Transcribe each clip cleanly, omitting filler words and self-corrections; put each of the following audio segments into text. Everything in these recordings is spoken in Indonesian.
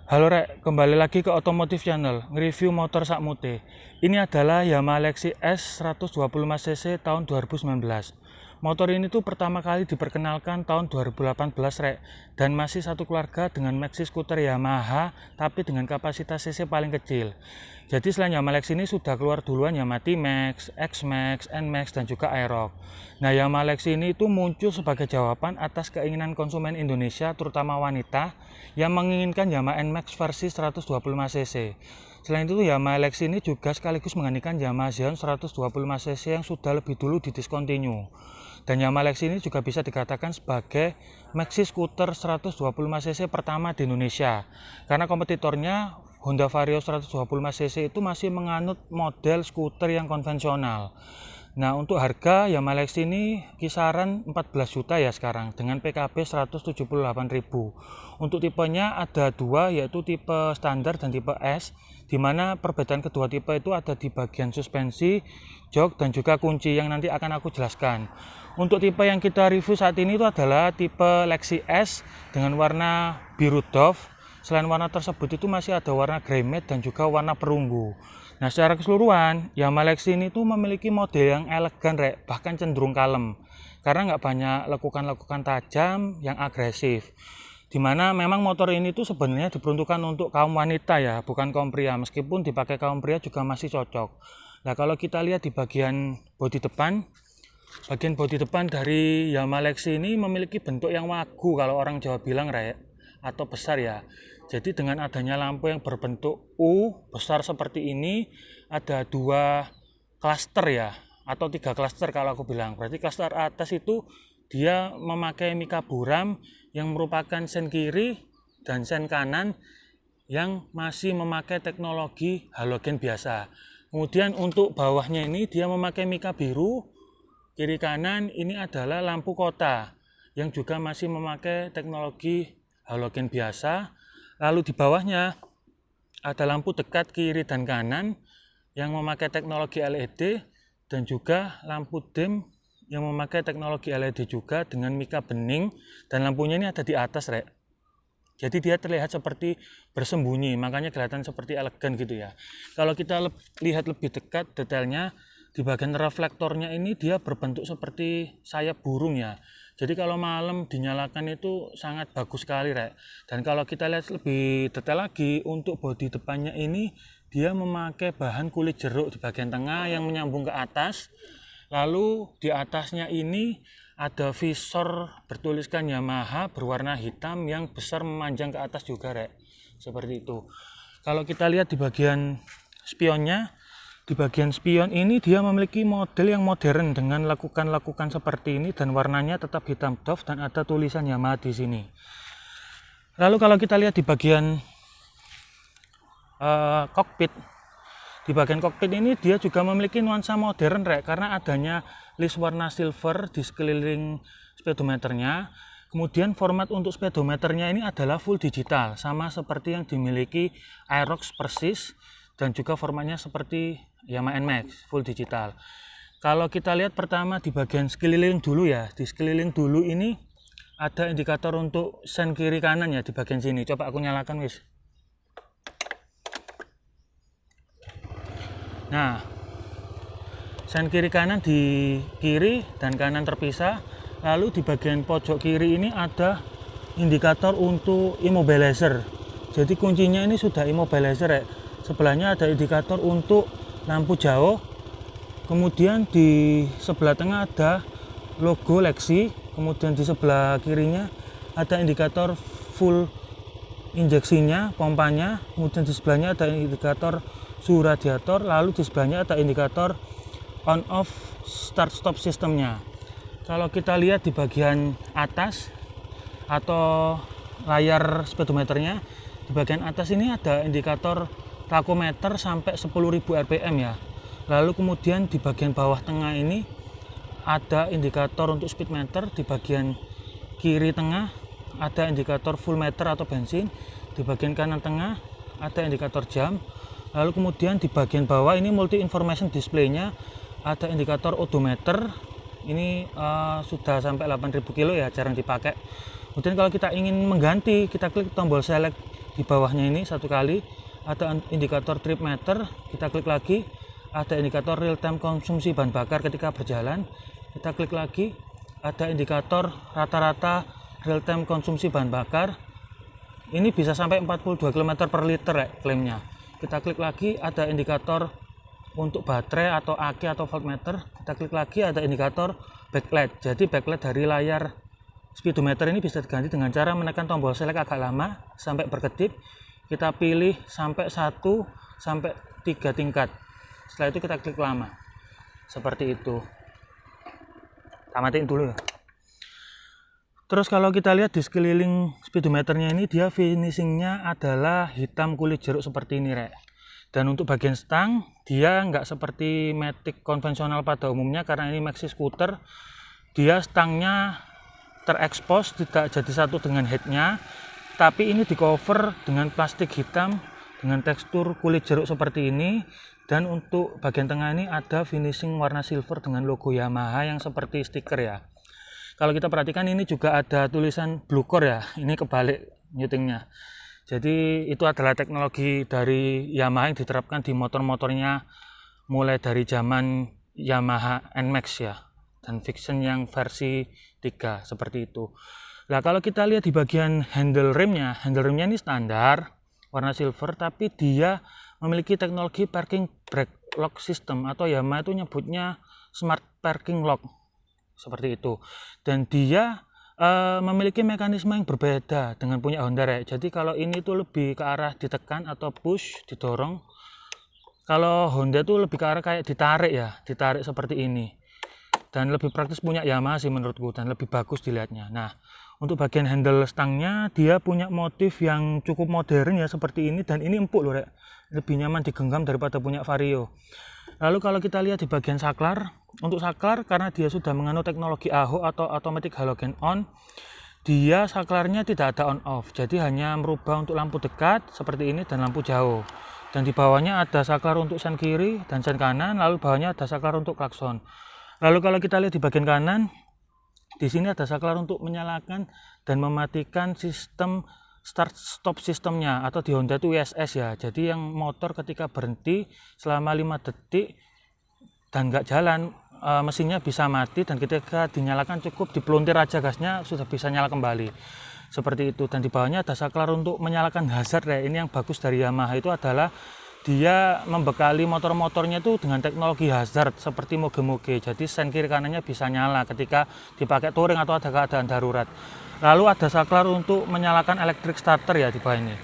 Halo Rek, kembali lagi ke Otomotif Channel, nge-review motor sakmute. Ini adalah Yamaha Lexi S 125cc tahun 2019. Motor ini tuh pertama kali diperkenalkan tahun 2018 Rek, dan masih satu keluarga dengan maxi skuter Yamaha, tapi dengan kapasitas cc paling kecil. Jadi selain Yamaha Lexi ini sudah keluar duluan Yamaha T-Max, X-Max, N-Max, dan juga Aerox. Nah, Yamaha Lexi ini itu muncul sebagai jawaban atas keinginan konsumen Indonesia, terutama wanita, yang menginginkan Yamaha N-Max versi 125cc. Selain itu, Yamaha Lexi ini juga sekaligus menggantikan Yamaha Xeon 125cc yang sudah lebih dulu didiscontinue. Dan Yamaha Lexi ini juga bisa dikatakan sebagai maxi skuter 125cc pertama di Indonesia. Karena kompetitornya Honda Vario 125cc itu masih menganut model skuter yang konvensional. Nah, untuk harga Yamaha Lexi ini kisaran 14 juta ya sekarang dengan PKB 178.000. Untuk tipenya ada dua, yaitu tipe standar dan tipe S, di mana perbedaan kedua tipe itu ada di bagian suspensi, jok, dan juga kunci yang nanti akan aku jelaskan. Untuk tipe yang kita review saat ini itu adalah tipe Lexi S dengan warna biru Dove. Selain warna tersebut itu masih ada warna grey matte dan juga warna perunggu. Nah, secara keseluruhan Yamaha Lexi ini tuh memiliki model yang elegan Rek, bahkan cenderung kalem karena nggak banyak lekukan-lekukan tajam yang agresif. Dimana memang motor ini tuh sebenarnya diperuntukkan untuk kaum wanita ya, bukan kaum pria. Meskipun dipakai kaum pria juga masih cocok. Nah, kalau kita lihat di bagian bodi depan dari Yamaha Lexi ini memiliki bentuk yang wagu kalau orang Jawa bilang Rek, atau besar ya. Jadi dengan adanya lampu yang berbentuk U besar seperti ini, ada dua klaster ya, atau tiga klaster kalau aku bilang. Berarti klaster atas itu dia memakai mika buram yang merupakan sen kiri dan sen kanan yang masih memakai teknologi halogen biasa. Kemudian untuk bawahnya ini dia memakai mika biru, kiri kanan ini adalah lampu kota yang juga masih memakai teknologi halogen biasa. Lalu di bawahnya ada lampu dekat kiri dan kanan yang memakai teknologi LED dan juga lampu dim yang memakai teknologi LED juga dengan mika bening, dan lampunya ini ada di atas Rek. Jadi dia terlihat seperti bersembunyi, makanya kelihatan seperti elegan gitu ya. Kalau kita lihat lebih dekat detailnya, di bagian reflektornya ini dia berbentuk seperti sayap burung ya. Jadi kalau malam dinyalakan itu sangat bagus sekali Rek. Dan kalau kita lihat lebih detail lagi, untuk bodi depannya ini dia memakai bahan kulit jeruk di bagian tengah yang menyambung ke atas. Lalu di atasnya ini ada visor bertuliskan Yamaha berwarna hitam yang besar memanjang ke atas juga Rek. Seperti itu. Kalau kita lihat di bagian spionnya, di bagian spion ini dia memiliki model yang modern dengan lekukan-lekukan seperti ini dan warnanya tetap hitam Dove dan ada tulisan Yamaha di sini. Lalu kalau kita lihat di bagian kokpit, di bagian kokpit ini dia juga memiliki nuansa modern Rek, karena adanya list warna silver di sekeliling speedometernya. Kemudian format untuk speedometernya ini adalah full digital, sama seperti yang dimiliki Aerox persis, dan juga formatnya seperti Yamaha N-Max full digital. Kalau kita lihat pertama di bagian sekeliling dulu ya, di sekeliling dulu ini ada indikator untuk sen kiri kanan ya di bagian sini. Coba aku nyalakan wis. Nah, sen kiri kanan di kiri dan kanan terpisah. Lalu di bagian pojok kiri ini ada indikator untuk immobilizer. Jadi kuncinya ini sudah immobilizer ya. Sebelahnya ada indikator untuk lampu jauh. Kemudian di sebelah tengah ada logo Lexi. Kemudian di sebelah kirinya ada indikator full injeksinya, pompanya. Kemudian di sebelahnya ada indikator suhu radiator. Lalu di sebelahnya ada indikator on off start stop sistemnya. Kalau kita lihat di bagian atas atau layar speedometernya, di bagian atas ini ada indikator tachometer sampai 10.000 rpm ya. Lalu kemudian di bagian bawah tengah ini ada indikator untuk speedometer. Di bagian kiri tengah ada indikator full meter atau bensin. Di bagian kanan tengah ada indikator jam. Lalu kemudian di bagian bawah ini multi information display-nya ada indikator odometer. Ini sudah sampai 8.000 kilo ya, jarang dipakai. Kemudian kalau kita ingin mengganti, kita klik tombol select di bawahnya ini satu kali ada indikator trip meter, kita klik lagi, ada indikator real time konsumsi bahan bakar ketika berjalan, kita klik lagi, ada indikator rata-rata real time konsumsi bahan bakar. Ini bisa sampai 42 km per liter ya klaimnya. Kita klik lagi, ada indikator untuk baterai atau aki atau voltmeter. Kita klik lagi, ada indikator backlight. Jadi backlight dari layar speedometer ini bisa diganti dengan cara menekan tombol select agak lama sampai berkedip. Kita pilih sampai 1 sampai 3 tingkat. Setelah itu kita klik lama. Seperti itu. Kita matiin dulu ya. Terus kalau kita lihat di sekeliling speedometernya ini, dia finishingnya adalah hitam kulit jeruk seperti ini, Rek. Dan untuk bagian stang, dia nggak seperti Matic konvensional pada umumnya, karena ini maxi scooter. Dia stangnya terekspos, tidak jadi satu dengan headnya, tapi ini di cover dengan plastik hitam dengan tekstur kulit jeruk seperti ini. Dan untuk bagian tengah ini ada finishing warna silver dengan logo Yamaha yang seperti stiker ya. Kalau kita perhatikan ini juga ada tulisan Blue Core ya, ini kebalik nyetingnya. Jadi itu adalah teknologi dari Yamaha yang diterapkan di motor-motornya mulai dari zaman Yamaha NMAX ya, dan Fiction yang versi 3 seperti itu. Nah kalau kita lihat di bagian handle rimnya ini standar warna silver, tapi dia memiliki teknologi parking brake lock system, atau Yamaha itu nyebutnya smart parking lock seperti itu. Dan dia memiliki mekanisme yang berbeda dengan punya Honda ya. Jadi kalau ini tuh lebih ke arah ditekan atau push, didorong. Kalau Honda tuh lebih ke arah kayak ditarik ya, ditarik seperti ini. Dan lebih praktis punya Yamaha sih menurutku, dan lebih bagus dilihatnya. Nah, untuk bagian handle stangnya dia punya motif yang cukup modern ya seperti ini, dan ini empuk loh Rek. Lebih nyaman digenggam daripada punya Vario. Lalu kalau kita lihat di bagian saklar, untuk saklar karena dia sudah menganut teknologi AHO atau automatic halogen on, dia saklarnya tidak ada on off, jadi hanya merubah untuk lampu dekat seperti ini dan lampu jauh. Dan di bawahnya ada saklar untuk sen kiri dan sen kanan, lalu bawahnya ada saklar untuk klakson. Lalu kalau kita lihat di bagian kanan, di sini ada saklar untuk menyalakan dan mematikan sistem start stop sistemnya, atau di Honda itu WSS ya. Jadi yang motor ketika berhenti selama 5 detik dan nggak jalan, mesinnya bisa mati, dan ketika dinyalakan cukup dipeluntir aja gasnya sudah bisa nyala kembali. Seperti itu. Dan di bawahnya ada saklar untuk menyalakan hazard ya. Ini yang bagus dari Yamaha itu adalah dia membekali motor-motornya itu dengan teknologi hazard seperti moge-moge. Jadi sen kiri kanannya bisa nyala ketika dipakai touring atau ada keadaan darurat. Lalu ada saklar untuk menyalakan electric starter ya di bawah ini.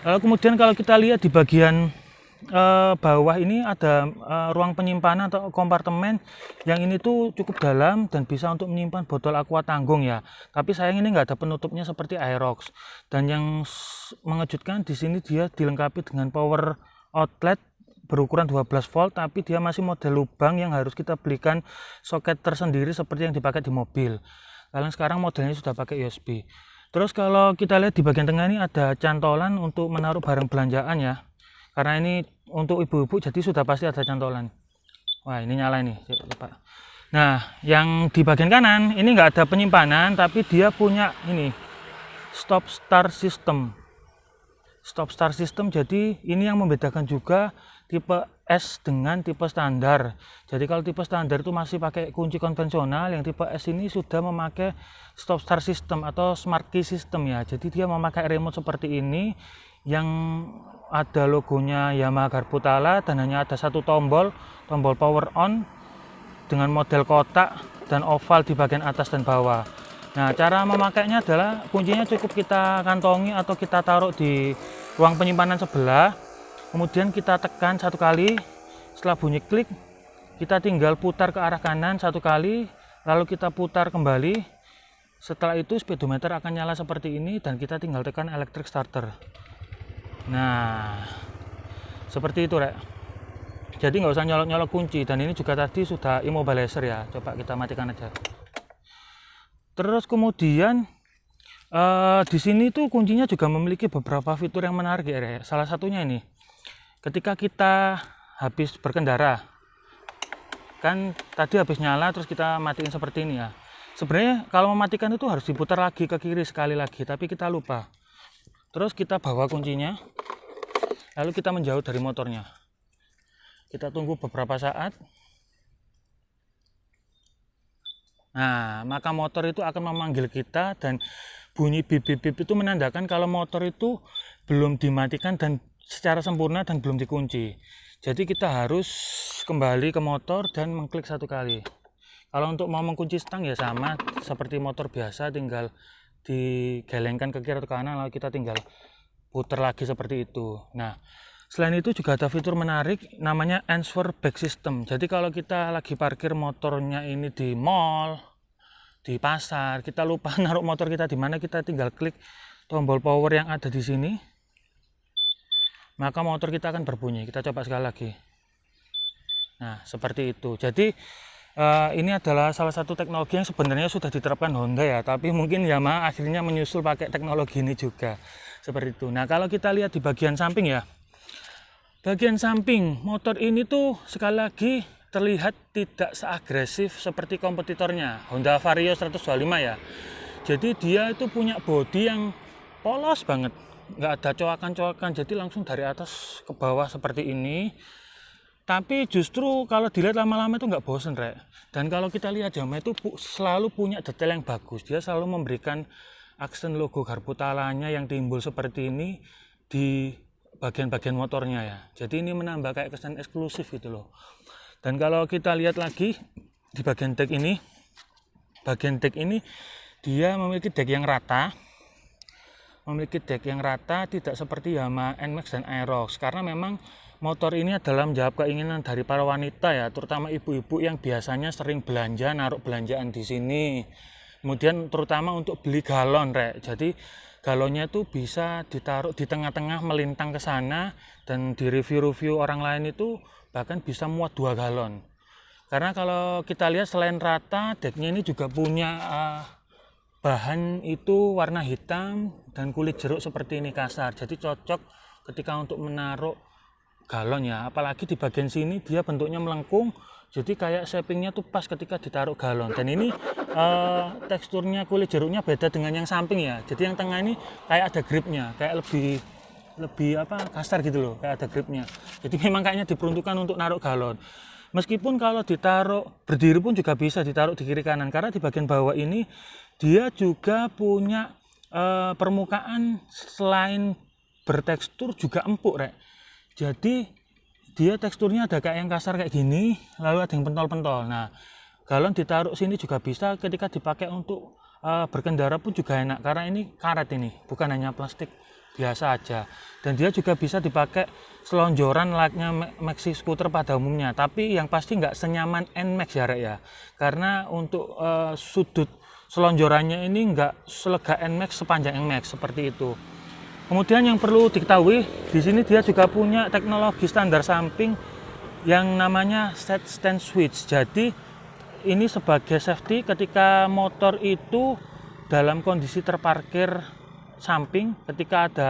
Lalu kemudian kalau kita lihat di bagian bawah ini ada ruang penyimpanan atau kompartemen yang ini tuh cukup dalam dan bisa untuk menyimpan botol aqua tanggung ya. Tapi sayang ini nggak ada penutupnya seperti Aerox. Dan yang mengejutkan di sini dia dilengkapi dengan power outlet berukuran 12 volt, tapi dia masih model lubang yang harus kita belikan soket tersendiri seperti yang dipakai di mobil. Kalian sekarang modelnya sudah pakai USB. Terus kalau kita lihat di bagian tengah ini ada cantolan untuk menaruh barang belanjaan ya. Karena ini untuk ibu-ibu jadi sudah pasti ada cantolan. Wah ini nyala ini. Nah yang di bagian kanan ini nggak ada penyimpanan, tapi dia punya ini stop start system. Stop start system, jadi ini yang membedakan juga tipe S dengan tipe standar. Jadi kalau tipe standar itu masih pakai kunci konvensional, yang tipe S ini sudah memakai stop start system atau smart key system ya. Jadi dia memakai remote seperti ini yang ada logonya Yamaha Garputala, dan hanya ada satu tombol power on dengan model kotak dan oval di bagian atas dan bawah. Nah, cara memakainya adalah kuncinya cukup kita kantongi atau kita taruh di ruang penyimpanan sebelah. Kemudian kita tekan satu kali, setelah bunyi klik, kita tinggal putar ke arah kanan satu kali, lalu kita putar kembali. Setelah itu speedometer akan nyala seperti ini dan kita tinggal tekan electric starter. Nah, seperti itu Rek. Jadi nggak usah nyolok-nyolok kunci, dan ini juga tadi sudah immobilizer ya. Coba kita matikan aja. Terus kemudian di sini tuh kuncinya juga memiliki beberapa fitur yang menarik ya. Salah satunya ini, ketika kita habis berkendara, kan tadi habis nyala terus kita matiin seperti ini ya. Sebenarnya kalau mematikan itu harus diputar lagi ke kiri sekali lagi, tapi kita lupa. Terus kita bawa kuncinya, lalu kita menjauh dari motornya. Kita tunggu beberapa saat. Nah, maka motor itu akan memanggil kita dan bunyi bip-bip itu menandakan kalau motor itu belum dimatikan dan secara sempurna dan belum dikunci. Jadi kita harus kembali ke motor dan mengklik satu kali. Kalau untuk mau mengunci stang ya sama seperti motor biasa, tinggal digelengkan ke kiri atau kanan lalu kita tinggal putar lagi seperti itu. Nah, selain itu juga ada fitur menarik namanya answer back system. Jadi kalau kita lagi parkir motornya ini di mall, di pasar, kita lupa naruh motor kita di mana, kita tinggal klik tombol power yang ada di sini. Maka motor kita akan berbunyi. Kita coba sekali lagi. Nah, seperti itu. Jadi ini adalah salah satu teknologi yang sebenarnya sudah diterapkan Honda ya, tapi mungkin Yamaha akhirnya menyusul pakai teknologi ini juga. Seperti itu. Nah, kalau kita lihat di bagian samping ya. Bagian samping motor ini tuh sekali lagi terlihat tidak seagresif seperti kompetitornya Honda Vario 125 ya. Jadi dia itu punya bodi yang polos banget, nggak ada coakan-coakan, jadi langsung dari atas ke bawah seperti ini. Tapi justru kalau dilihat lama-lama itu nggak bosen, Rek. Dan kalau kita lihat Yamaha itu selalu punya detail yang bagus. Dia selalu memberikan aksen logo garpu talanya yang timbul seperti ini di bagian-bagian motornya ya. Jadi ini menambah kayak kesan eksklusif gitu loh. Dan kalau kita lihat lagi di bagian deck ini dia memiliki deck yang rata. Tidak seperti Yamaha NMAX dan Aerox, karena memang motor ini adalah menjawab keinginan dari para wanita ya, terutama ibu-ibu yang biasanya sering belanja, naruh belanjaan di sini. Kemudian terutama untuk beli galon, Rek. Jadi galonnya itu bisa ditaruh di tengah-tengah melintang ke sana, dan di review-review orang lain itu bahkan bisa muat 2 galon. Karena kalau kita lihat selain rata, decknya ini juga punya bahan itu warna hitam dan kulit jeruk seperti ini kasar. Jadi cocok ketika untuk menaruh galon ya. Apalagi di bagian sini dia bentuknya melengkung. Jadi kayak shapingnya tuh pas ketika ditaruh galon. Dan ini teksturnya kulit jeruknya beda dengan yang samping ya. Jadi yang tengah ini kayak ada gripnya, kayak lebih kasar gitu loh, kayak ada gripnya. Jadi memang kayaknya diperuntukkan untuk naruh galon. Meskipun kalau ditaruh berdiri pun juga bisa ditaruh di kiri kanan, karena di bagian bawah ini dia juga punya permukaan selain bertekstur juga empuk, Rek. Jadi dia teksturnya ada kayak yang kasar kayak gini, lalu ada yang pentol-pentol. Nah, galon ditaruh sini juga bisa, ketika dipakai untuk berkendara pun juga enak, karena ini karet ini, bukan hanya plastik biasa aja. Dan dia juga bisa dipakai selonjoran layaknya maxi scooter pada umumnya, tapi yang pasti nggak senyaman NMAX ya, Rek ya. Karena untuk sudut selonjorannya ini nggak selega NMAX, sepanjang NMAX seperti itu. Kemudian yang perlu diketahui, di sini dia juga punya teknologi standar samping yang namanya set stand switch. Jadi ini sebagai safety ketika motor itu dalam kondisi terparkir samping, ketika ada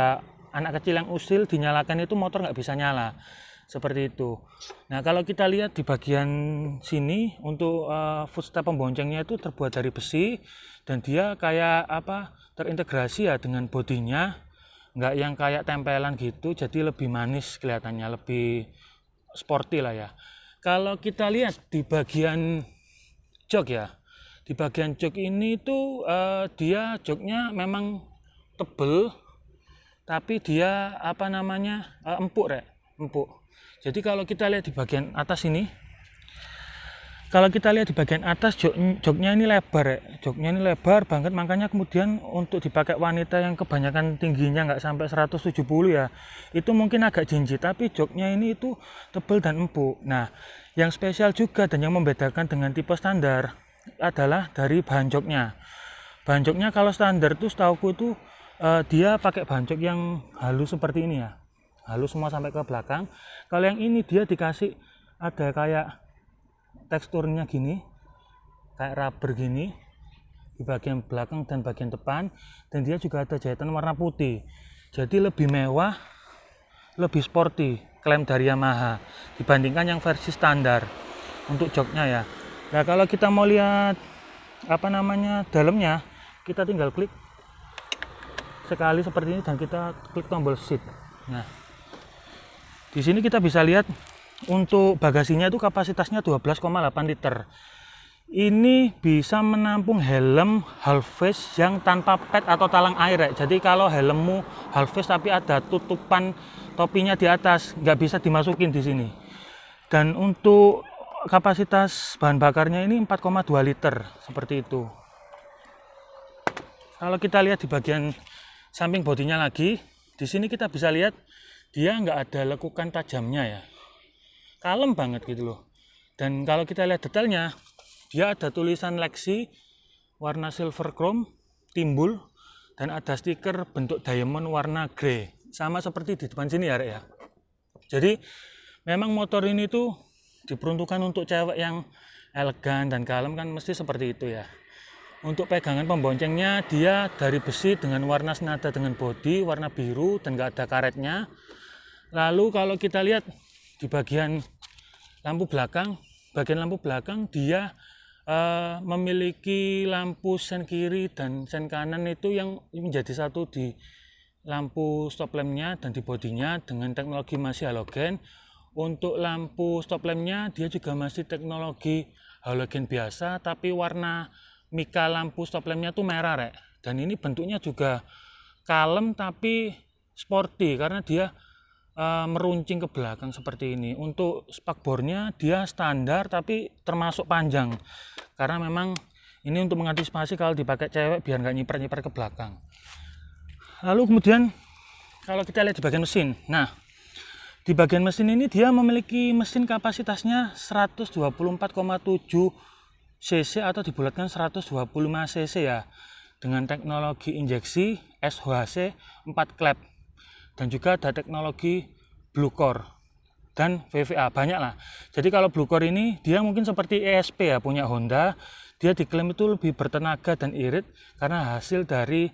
anak kecil yang usil dinyalakan itu motor nggak bisa nyala. Seperti itu. Nah, kalau kita lihat di bagian sini untuk footstep pemboncengnya itu terbuat dari besi, dan dia kayak terintegrasi ya dengan bodinya, nggak yang kayak tempelan gitu, jadi lebih manis kelihatannya, lebih sporty lah ya. Kalau kita lihat di bagian jok ya, di bagian jok ini tuh dia joknya memang tebel, tapi dia empuk, Rek, empuk. Jadi kalau kita lihat di bagian atas ini, joknya ini lebar, ya. Joknya ini lebar banget, makanya kemudian untuk dipakai wanita yang kebanyakan tingginya nggak sampai 170 ya, itu mungkin agak jinjit, tapi joknya ini itu tebal dan empuk. Nah, yang spesial juga dan yang membedakan dengan tipe standar adalah dari bahan joknya. Bahan joknya kalau standar tuh setauku itu dia pakai bahan jok yang halus seperti ini ya, halus semua sampai ke belakang. Kalau yang ini dia dikasih ada kayak teksturnya gini, kayak rubber gini di bagian belakang dan bagian depan, dan dia juga ada jahitan warna putih. Jadi lebih mewah, lebih sporty klaim dari Yamaha dibandingkan yang versi standar untuk joknya ya. Nah, kalau kita mau lihat dalamnya, kita tinggal klik sekali seperti ini dan kita klik tombol seat. Nah, di sini kita bisa lihat untuk bagasinya itu kapasitasnya 12,8 liter. Ini bisa menampung helm half face yang tanpa pad atau talang air. Jadi kalau helmmu half face tapi ada tutupan topinya di atas, nggak bisa dimasukin di sini. Dan untuk kapasitas bahan bakarnya ini 4,2 liter seperti itu. Kalau kita lihat di bagian samping bodinya lagi, di sini kita bisa lihat dia nggak ada lekukan tajamnya ya, kalem banget gitu loh. Dan kalau kita lihat detailnya, dia ada tulisan Lexi warna silver chrome timbul dan ada stiker bentuk diamond warna grey, sama seperti di depan sini ya Rek ya. Jadi memang motor ini tuh diperuntukkan untuk cewek yang elegan dan kalem kan mesti seperti itu ya. Untuk pegangan pemboncengnya dia dari besi dengan warna senada dengan bodi warna biru dan nggak ada karetnya. Lalu kalau kita lihat di bagian lampu belakang dia memiliki lampu sen kiri dan sen kanan itu yang menjadi satu di lampu stop lampnya dan di bodinya dengan teknologi masih halogen. Untuk lampu stop lampnya dia juga masih teknologi halogen biasa tapi warna mika lampu stop lampnya tuh merah Rek. Dan ini bentuknya juga kalem tapi sporty karena dia meruncing ke belakang seperti ini. Untuk spakbornya dia standar tapi termasuk panjang karena memang ini untuk mengantisipasi kalau dipakai cewek biar nggak nyiper-nyiper ke belakang. Lalu kemudian kalau kita lihat di bagian mesin, nah di bagian mesin ini dia memiliki mesin kapasitasnya 124,7 cc atau dibulatkan 125 cc ya, dengan teknologi injeksi SHC 4 klep dan juga ada teknologi Blue Core dan VVA, banyak lah. Jadi kalau Blue Core ini dia mungkin seperti ESP ya, punya Honda. Dia diklaim itu lebih bertenaga dan irit karena hasil dari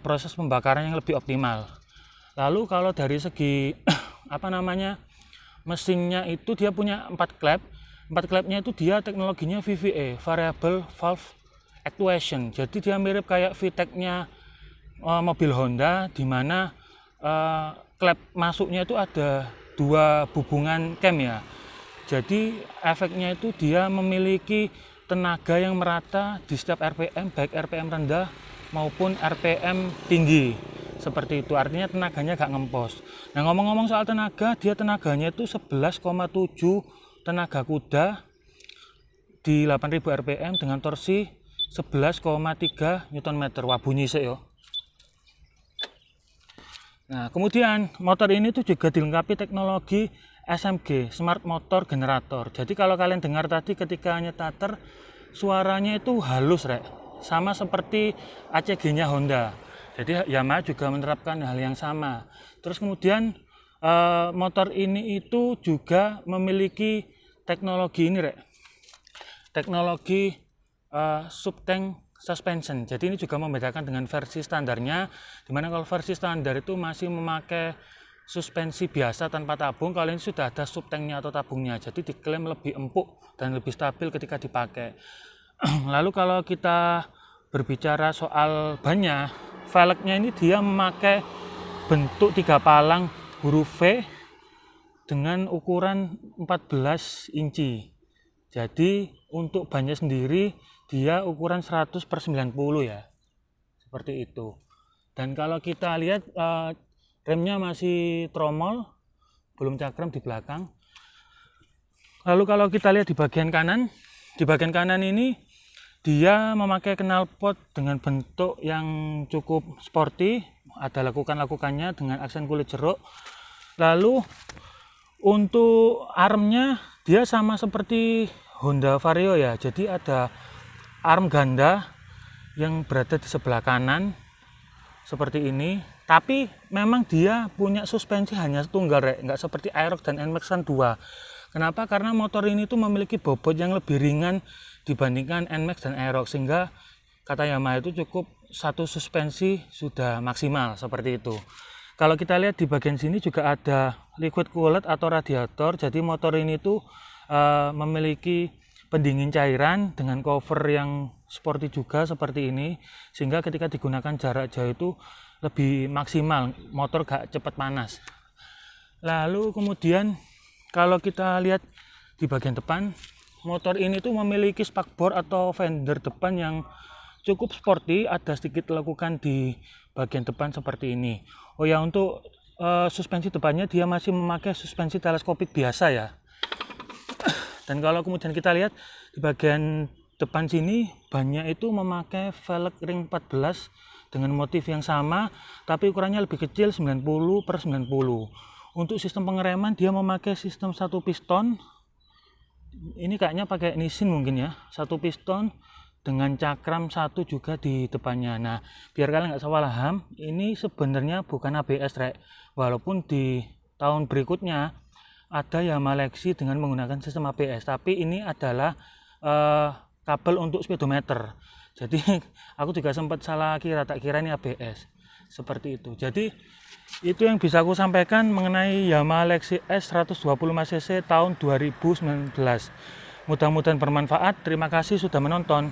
proses pembakaran yang lebih optimal. Lalu kalau dari segi mesinnya itu dia punya 4 klep. 4 klepnya itu dia teknologinya VVA, Variable Valve Actuation. Jadi dia mirip kayak VTEC-nya mobil Honda, di mana klep masuknya itu ada 2 hubungan cam ya. Jadi efeknya itu dia memiliki tenaga yang merata di setiap RPM, baik RPM rendah maupun RPM tinggi. Seperti itu, artinya tenaganya gak ngempos. Nah ngomong-ngomong soal tenaga, dia tenaganya itu 11,7 tenaga kuda di 8000 rpm dengan torsi 11,3 Nm. Wah bunyi sih yo. Nah kemudian motor ini tuh juga dilengkapi teknologi SMG, Smart Motor Generator. Jadi kalau kalian dengar tadi ketika nyetater suaranya itu halus Rek, sama seperti ACG-nya Honda. Jadi Yamaha juga menerapkan hal yang sama. Terus kemudian motor ini itu juga memiliki teknologi ini Rek, teknologi subtank suspension. Jadi ini juga membedakan dengan versi standarnya, dimana kalau versi standar itu masih memakai suspensi biasa tanpa tabung. Kalau ini sudah ada subtanknya atau tabungnya, jadi diklaim lebih empuk dan lebih stabil ketika dipakai. Lalu kalau kita berbicara soal bannya, velgnya ini dia memakai bentuk 3 palang huruf V dengan ukuran 14 inci. Jadi untuk bannya sendiri dia ukuran 100/90 ya, seperti itu. Dan kalau kita lihat remnya masih tromol, belum cakram di belakang. Lalu kalau kita lihat di bagian kanan ini dia memakai knalpot dengan bentuk yang cukup sporty, ada lakukan-lakukannya dengan aksen kulit jeruk. Lalu untuk armnya dia sama seperti Honda Vario ya, jadi ada arm ganda yang berada di sebelah kanan seperti ini. Tapi memang dia punya suspensi hanya tunggal Rek, nggak seperti Aerox dan NMAX 2. Kenapa? Karena motor ini tuh memiliki bobot yang lebih ringan dibandingkan NMAX dan Aerox, sehingga kata Yamaha itu cukup satu suspensi sudah maksimal seperti itu. Kalau kita lihat di bagian sini juga ada liquid coolant atau radiator. Jadi motor ini tuh memiliki pendingin cairan dengan cover yang sporty juga seperti ini, sehingga ketika digunakan jarak jauh itu lebih maksimal, motor gak cepat panas. Lalu kemudian kalau kita lihat di bagian depan, motor ini tuh memiliki spakbor atau fender depan yang cukup sporty, ada sedikit lekukan di bagian depan seperti ini. Oh ya, untuk suspensi depannya dia masih memakai suspensi teleskopik biasa ya. Dan kalau kemudian kita lihat di bagian depan sini, bannya itu memakai velg ring 14 dengan motif yang sama, tapi ukurannya lebih kecil 90/90. Untuk sistem pengereman dia memakai sistem satu piston. Ini kayaknya pakai Nissin mungkin ya, satu piston dengan cakram satu juga di depannya. Nah, biar kalian nggak salah paham, ini sebenarnya bukan ABS, Rek. Walaupun di tahun berikutnya ada Yamaha Lexi dengan menggunakan sistem ABS, tapi ini adalah kabel untuk speedometer. Jadi aku juga sempat salah kira, tak kira ini ABS. Seperti itu. Jadi itu yang bisa aku sampaikan mengenai Yamaha Lexi S 125cc tahun 2019. Mudah-mudahan bermanfaat. Terima kasih sudah menonton.